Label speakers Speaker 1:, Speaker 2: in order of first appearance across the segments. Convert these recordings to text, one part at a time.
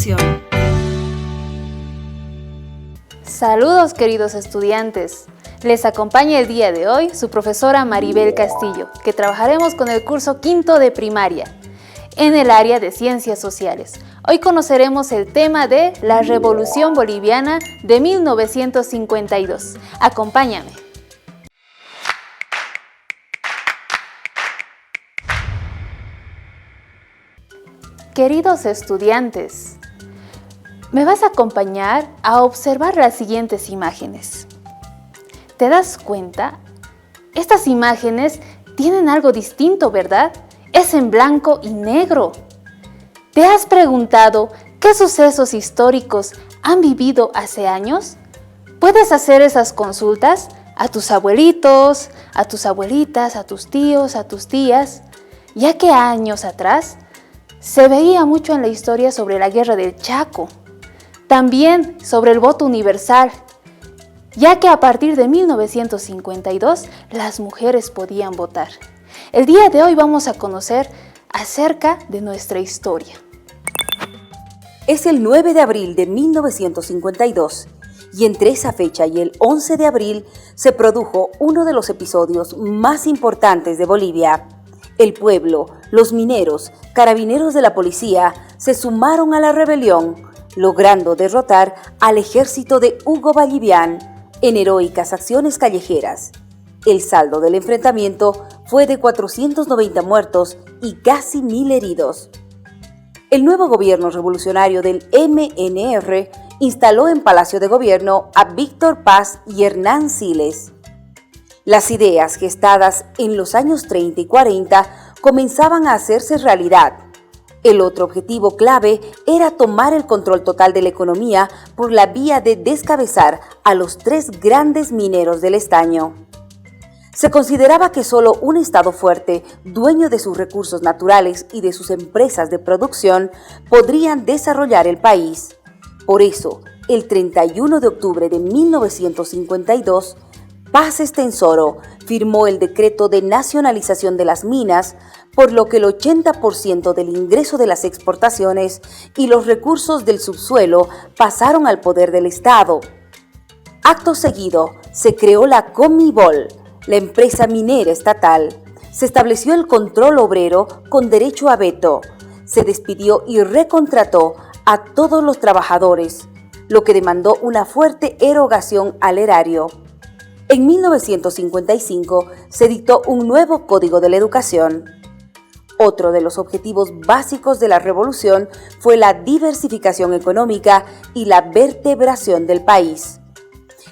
Speaker 1: revolución.
Speaker 2: Saludos, queridos estudiantes. Les acompaña el día de hoy su profesora Maribel Castillo, que trabajaremos con el curso quinto de primaria en el área de Ciencias Sociales. Hoy conoceremos el tema de la Revolución Boliviana de 1952. Acompáñame. Queridos estudiantes, me vas a acompañar a observar las siguientes imágenes. ¿Te das cuenta? Estas imágenes tienen algo distinto, ¿verdad? Es en blanco y negro. ¿Te has preguntado qué sucesos históricos han vivido hace años? Puedes hacer esas consultas a tus abuelitos, a tus abuelitas, a tus tíos, a tus tías, ya que años atrás se veía mucho en la historia sobre la Guerra del Chaco, también sobre el voto universal, ya que a partir de 1952 las mujeres podían votar. El día de hoy vamos a conocer acerca de nuestra historia.
Speaker 3: Es el 9 de abril de 1952 y entre esa fecha y el 11 de abril se produjo uno de los episodios más importantes de Bolivia. El pueblo, los mineros, carabineros de la policía se sumaron a la rebelión, logrando derrotar al ejército de Hugo Ballivián en heroicas acciones callejeras. El saldo del enfrentamiento fue de 490 muertos y casi 1.000 heridos. El nuevo gobierno revolucionario del MNR instaló en Palacio de Gobierno a Víctor Paz y Hernán Siles. Las ideas gestadas en los años 30 y 40 comenzaban a hacerse realidad. El otro objetivo clave era tomar el control total de la economía por la vía de descabezar a los 3 grandes mineros del estaño. Se consideraba que solo un Estado fuerte, dueño de sus recursos naturales y de sus empresas de producción, podrían desarrollar el país. Por eso, el 31 de octubre de 1952, Paz Estenssoro firmó el decreto de nacionalización de las minas, por lo que el 80% del ingreso de las exportaciones y los recursos del subsuelo pasaron al poder del Estado. Acto seguido, se creó la Comibol, la empresa minera estatal. Se estableció el control obrero con derecho a veto. Se despidió y recontrató a todos los trabajadores, lo que demandó una fuerte erogación al erario. En 1955 se dictó un nuevo Código de la Educación. Otro de los objetivos básicos de la revolución fue la diversificación económica y la vertebración del país.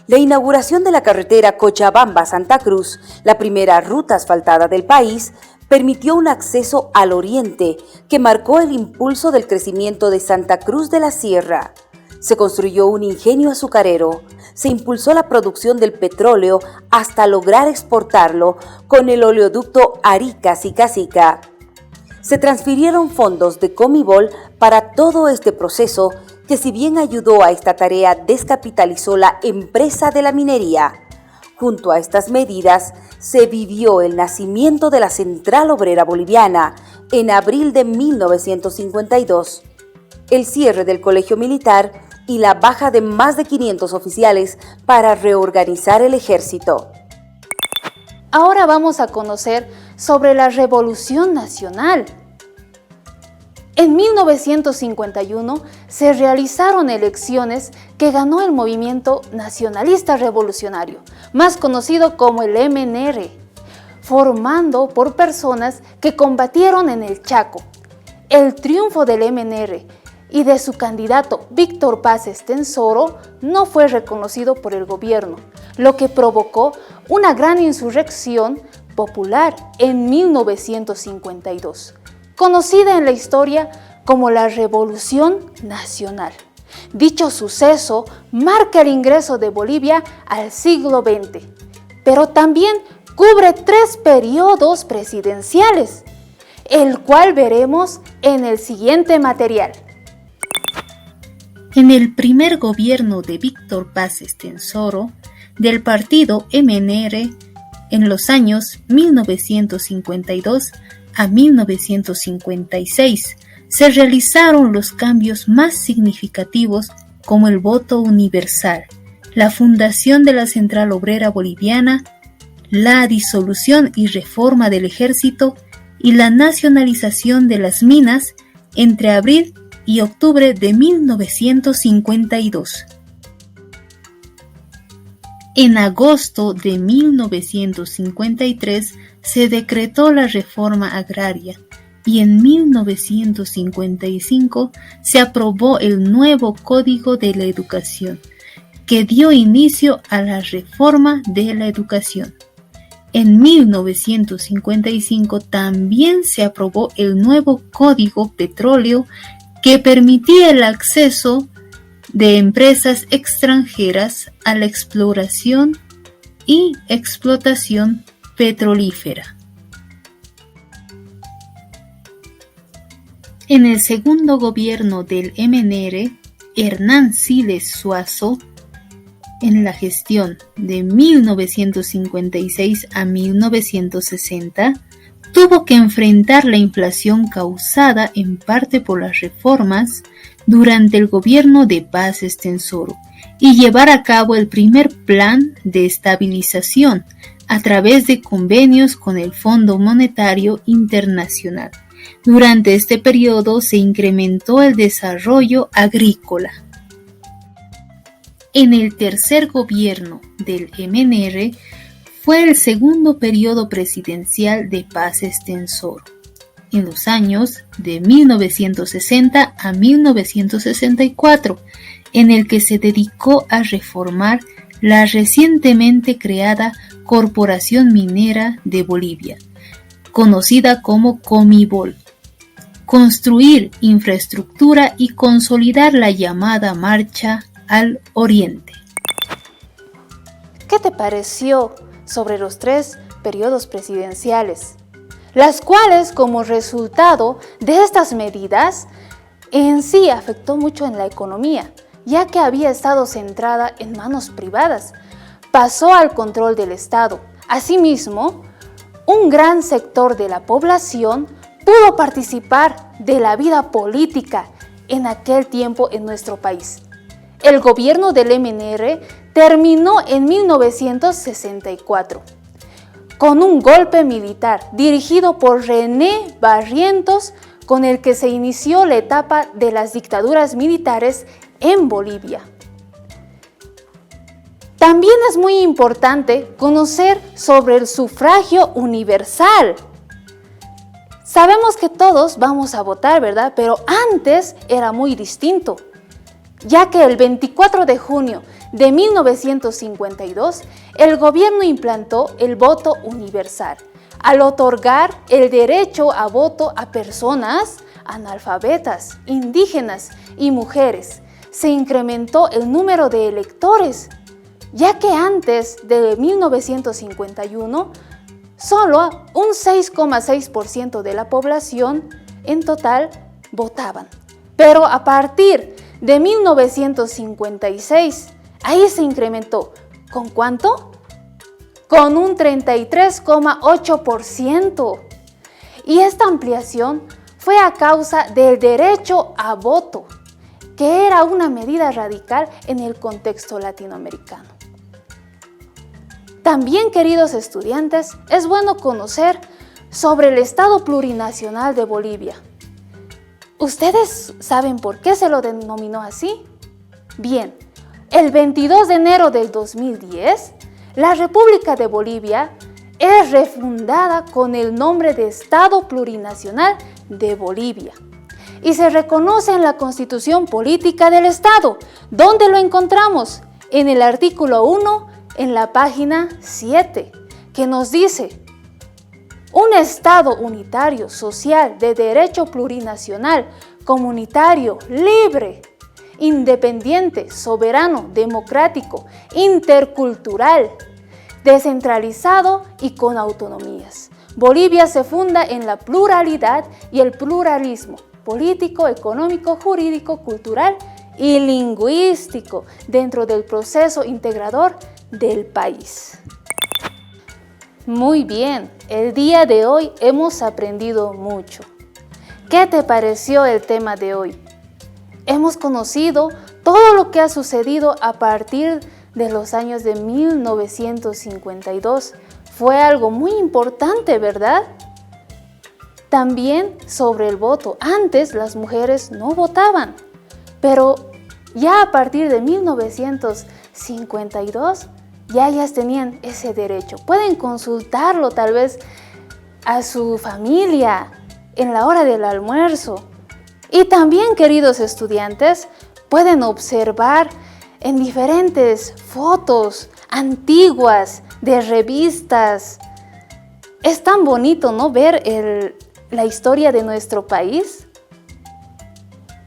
Speaker 3: La inauguración de la carretera Cochabamba-Santa Cruz, la primera ruta asfaltada del país, permitió un acceso al oriente que marcó el impulso del crecimiento de Santa Cruz de la Sierra. Se construyó un ingenio azucarero, se impulsó la producción del petróleo hasta lograr exportarlo con el oleoducto Arica-Sicassica. Se transfirieron fondos de Comibol para todo este proceso que, si bien ayudó a esta tarea, descapitalizó la empresa de la minería. Junto a estas medidas, se vivió el nacimiento de la Central Obrera Boliviana en abril de 1952, el cierre del Colegio Militar y la baja de más de 500 oficiales para reorganizar el ejército.
Speaker 2: Ahora vamos a conocer sobre la Revolución Nacional. En 1951 se realizaron elecciones que ganó el movimiento nacionalista revolucionario, más conocido como el MNR, formando por personas que combatieron en el Chaco. El triunfo del MNR y de su candidato Víctor Paz Estenssoro no fue reconocido por el gobierno, lo que provocó una gran insurrección popular en 1952, conocida en la historia como la Revolución Nacional. Dicho suceso marca el ingreso de Bolivia al siglo XX, pero también cubre 3 periodos presidenciales, el cual veremos en el siguiente material.
Speaker 4: En el primer gobierno de Víctor Paz Estenssoro, del partido MNR, en los años 1952 a 1956, se realizaron los cambios más significativos como el voto universal, la fundación de la Central Obrera Boliviana, la disolución y reforma del ejército y la nacionalización de las minas entre abril y octubre de 1952. En agosto de 1953 se decretó la reforma agraria y en 1955 se aprobó el nuevo Código de la Educación, que dio inicio a la reforma de la educación. En 1955 también se aprobó el nuevo Código Petróleo, que permitía el acceso de empresas extranjeras a la exploración y explotación petrolífera. En el segundo gobierno del MNR, Hernán Siles Suazo, en la gestión de 1956 a 1960, tuvo que enfrentar la inflación causada en parte por las reformas durante el gobierno de Paz Estenssoro y llevar a cabo el primer plan de estabilización a través de convenios con el Fondo Monetario Internacional. Durante este periodo se incrementó el desarrollo agrícola. En el tercer gobierno del MNR fue el segundo periodo presidencial de Paz Estenssoro, en los años de 1960 a 1964, en el que se dedicó a reformar la recientemente creada Corporación Minera de Bolivia, conocida como Comibol, construir infraestructura y consolidar la llamada Marcha al Oriente.
Speaker 2: ¿Qué te pareció sobre los 3 periodos presidenciales? Las cuales, como resultado de estas medidas, en sí afectó mucho en la economía, ya que había estado centrada en manos privadas, pasó al control del Estado. Asimismo, un gran sector de la población pudo participar de la vida política en aquel tiempo en nuestro país. El gobierno del MNR terminó en 1964 con un golpe militar dirigido por René Barrientos, con el que se inició la etapa de las dictaduras militares en Bolivia. También es muy importante conocer sobre el sufragio universal. Sabemos que todos vamos a votar, ¿verdad? Pero antes era muy distinto, ya que el 24 de junio de 1952 el gobierno implantó el voto universal, al otorgar el derecho a voto a personas analfabetas, indígenas y mujeres. Se incrementó el número de electores, ya que antes de 1951 solo un 6,6% de la población en total votaban. Pero a partir de 1956, ahí se incrementó. ¿Con cuánto? Con un 33,8%. Y esta ampliación fue a causa del derecho a voto, que era una medida radical en el contexto latinoamericano. También, queridos estudiantes, es bueno conocer sobre el Estado Plurinacional de Bolivia. ¿Ustedes saben por qué se lo denominó así? Bien, el 22 de enero del 2010, la República de Bolivia es refundada con el nombre de Estado Plurinacional de Bolivia y se reconoce en la Constitución Política del Estado. ¿Dónde lo encontramos? En el artículo 1, en la página 7, que nos dice: un Estado unitario, social, de derecho plurinacional, comunitario, libre, independiente, soberano, democrático, intercultural, descentralizado y con autonomías. Bolivia se funda en la pluralidad y el pluralismo político, económico, jurídico, cultural y lingüístico dentro del proceso integrador del país. Muy bien, el día de hoy hemos aprendido mucho. ¿Qué te pareció el tema de hoy? Hemos conocido todo lo que ha sucedido a partir de los años de 1952. Fue algo muy importante, ¿verdad? También sobre el voto. Antes las mujeres no votaban, pero ya a partir de 1952 ya ellas tenían ese derecho. Pueden consultarlo tal vez a su familia en la hora del almuerzo. Y también, queridos estudiantes, pueden observar en diferentes fotos antiguas de revistas. Es tan bonito, ¿no?, ver la historia de nuestro país.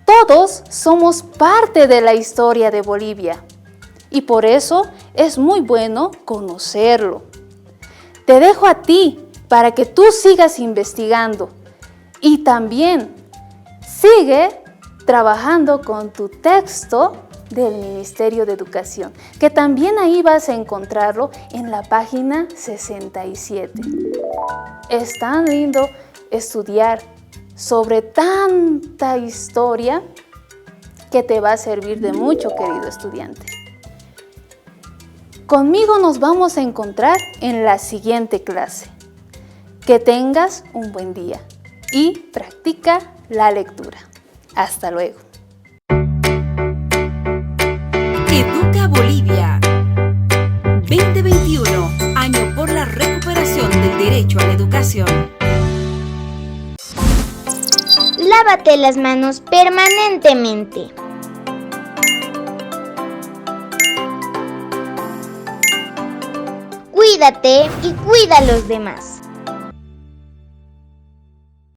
Speaker 2: Todos somos parte de la historia de Bolivia y por eso es muy bueno conocerlo. Te dejo a ti para que tú sigas investigando y también sigue trabajando con tu texto del Ministerio de Educación, que también ahí vas a encontrarlo en la página 67. Es tan lindo estudiar sobre tanta historia que te va a servir de mucho, querido estudiante. Conmigo nos vamos a encontrar en la siguiente clase. Que tengas un buen día y practica la lectura. Hasta luego.
Speaker 3: Educa Bolivia 2021, año por la recuperación del derecho a la educación.
Speaker 1: Lávate las manos permanentemente. Cuídate y cuida a los demás.